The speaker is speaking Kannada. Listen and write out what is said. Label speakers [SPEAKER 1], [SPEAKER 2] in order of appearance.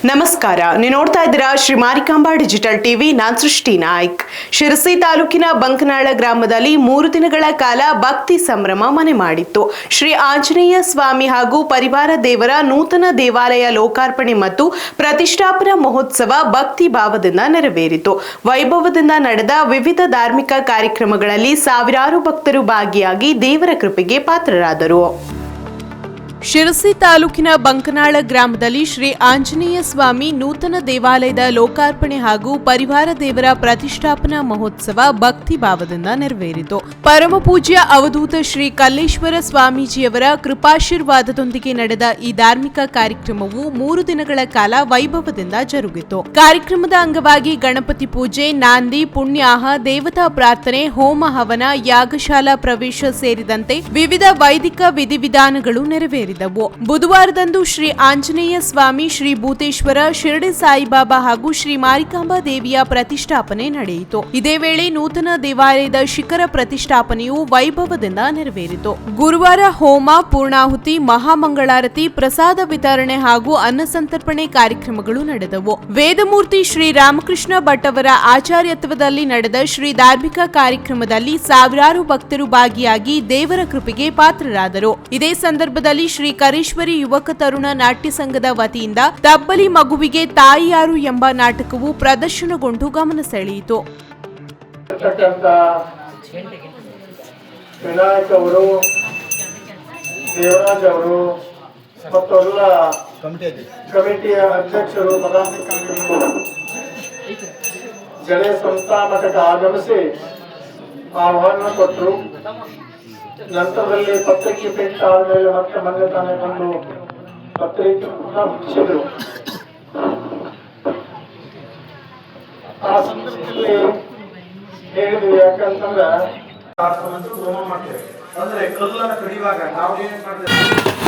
[SPEAKER 1] ನಮಸ್ಕಾರ, ನೀವು ನೋಡ್ತಾ ಇದ್ದೀರಾ ಶ್ರೀ ಮಾರಿಕಾಂಬಾ ಡಿಜಿಟಲ್ ಟಿವಿ. ನಾನು ಸೃಷ್ಟಿ ನಾಯ್ಕ್. ಶಿರಸಿ ತಾಲೂಕಿನ ಬಂಕನಾಳ ಗ್ರಾಮದಲ್ಲಿ 3 ದಿನಗಳ ಕಾಲ ಭಕ್ತಿ ಸಂಭ್ರಮ ಮನೆ ಮಾಡಿತ್ತು. ಶ್ರೀ ಆಂಜನೇಯ ಸ್ವಾಮಿ ಹಾಗೂ ಪರಿವಾರ ದೇವರ ನೂತನ ದೇವಾಲಯ ಲೋಕಾರ್ಪಣೆ ಮತ್ತು ಪ್ರತಿಷ್ಠಾಪನಾ ಮಹೋತ್ಸವ ಭಕ್ತಿ ಭಾವದಿಂದ ನೆರವೇರಿತು. ವೈಭವದಿಂದ ನಡೆದ ವಿವಿಧ ಧಾರ್ಮಿಕ ಕಾರ್ಯಕ್ರಮಗಳಲ್ಲಿ ಸಾವಿರಾರು ಭಕ್ತರು ಭಾಗಿಯಾಗಿ ದೇವರ ಕೃಪೆಗೆ ಪಾತ್ರರಾದರು. ಶಿರಸಿ ತಾಲೂಕಿನ ಬಂಕನಾಳ ಗ್ರಾಮದಲ್ಲಿ ಶ್ರೀ ಆಂಜನೇಯ ಸ್ವಾಮಿ ನೂತನ ದೇವಾಲಯದ ಲೋಕಾರ್ಪಣೆ ಹಾಗೂ ಪರಿವಾರ ದೇವರ ಪ್ರತಿಷ್ಠಾಪನಾ ಮಹೋತ್ಸವ ಭಕ್ತಿ ಭಾವದಿಂದ ನೆರವೇರಿತು. ಪರಮ ಪೂಜ್ಯ ಅವಧೂತ ಶ್ರೀ ಕಲ್ಲೇಶ್ವರ ಸ್ವಾಮೀಜಿಯವರ ಕೃಪಾಶೀರ್ವಾದದೊಂದಿಗೆ ನಡೆದ ಈ ಧಾರ್ಮಿಕ ಕಾರ್ಯಕ್ರಮವು 3 ದಿನಗಳ ಕಾಲ ವೈಭವದಿಂದ ಜರುಗಿತು. ಕಾರ್ಯಕ್ರಮದ ಅಂಗವಾಗಿ ಗಣಪತಿ ಪೂಜೆ, ನಾಂದಿ, ಪುಣ್ಯಾಹ, ದೇವತಾ ಪ್ರಾರ್ಥನೆ, ಹೋಮ ಹವನ, ಯಾಗಶಾಲಾ ಪ್ರವೇಶ ಸೇರಿದಂತೆ ವಿವಿಧ ವೈದಿಕ ವಿಧಿವಿಧಾನಗಳು ನೆರವೇರಿದವು. ಬುಧವಾರದಂದು ಶ್ರೀ ಆಂಜನೇಯ ಸ್ವಾಮಿ, ಶ್ರೀ ಭೂತೇಶ್ವರ, ಶಿರಡಿ ಸಾಯಿಬಾಬಾ ಹಾಗೂ ಶ್ರೀ ಮಾರಿಕಾಂಬಾ ದೇವಿಯ ಪ್ರತಿಷ್ಠಾಪನೆ ನಡೆಯಿತು. ಇದೇ ವೇಳೆ ನೂತನ ದೇವಾಲಯದ ಶಿಖರ ಪ್ರತಿಷ್ಠಾಪನೆಯು ವೈಭವದಿಂದ ನೆರವೇರಿತು. ಗುರುವಾರ ಹೋಮ, ಪೂರ್ಣಾಹುತಿ, ಮಹಾಮಂಗಳಾರತಿ, ಪ್ರಸಾದ ವಿತರಣೆ ಹಾಗೂ ಅನ್ನಸಂತರ್ಪಣೆ ಕಾರ್ಯಕ್ರಮಗಳು ನಡೆದವು. ವೇದಮೂರ್ತಿ ಶ್ರೀ ರಾಮಕೃಷ್ಣ ಭಟ್ ಅವರ ಆಚಾರ್ಯತ್ವದಲ್ಲಿ ನಡೆದ ಶ್ರೀ ಧಾರ್ಮಿಕ ಕಾರ್ಯಕ್ರಮದಲ್ಲಿ ಸಾವಿರಾರು ಭಕ್ತರು ಭಾಗಿಯಾಗಿ ದೇವರ ಕೃಪೆಗೆ ಪಾತ್ರರಾದರು. ಇದೇ ಸಂದರ್ಭದಲ್ಲಿ ಶ್ರೀ ಕರೇಶ್ವರಿ ಯುವಕ ತರುಣ ನಾಟ್ಯ ಸಂಘದ ವತಿಯಿಂದ ತಬ್ಬಲಿ ಮಗುವಿಗೆ ತಾಯಿ ಯಾರು ಎಂಬ ನಾಟಕವು ಪ್ರದರ್ಶನಗೊಂಡು ಗಮನ ಸೆಳೆಯಿತು.
[SPEAKER 2] ವಿನಾಯಕ್ ಅವರು, ದೇವರಾಜ್ ಅವರು ಮತ್ತು ಎಲ್ಲ ಕಮಿಟಿಯ ಅಧ್ಯಕ್ಷರು, ಪದಾಧಿಕಾರಿಗಳು ಜಳೆ ಸಂಸ್ಥಾ ಮಠಕ್ಕೆ ಆಗಮಿಸಿ ಆಹ್ವಾನ ಕೊಟ್ಟರು. ನಂತರದಲ್ಲಿ ಪತ್ರಿಕೆ ಪ್ರಿಂಟ್ ಆದಮೇಲೆ ಮತ್ತೆ ಮೊನ್ನೆ ತಾನೇ ಬಂದು ಪತ್ರಿಕೆ ಮುಗಿಸಿದ್ರು. ಆ ಸಂದರ್ಭದಲ್ಲಿ ಹೇಳಿದ್ವಿ, ಯಾಕಂತಂದ್ರೆ ಹೋಮ ಮಾಡ್ತೇವೆ ಅಂದ್ರೆ ಕಲ್ಲನ್ನು ಕಡಿಯುವಾಗ ನಾವು ಏನ್ ಮಾಡ್ತೇವೆ,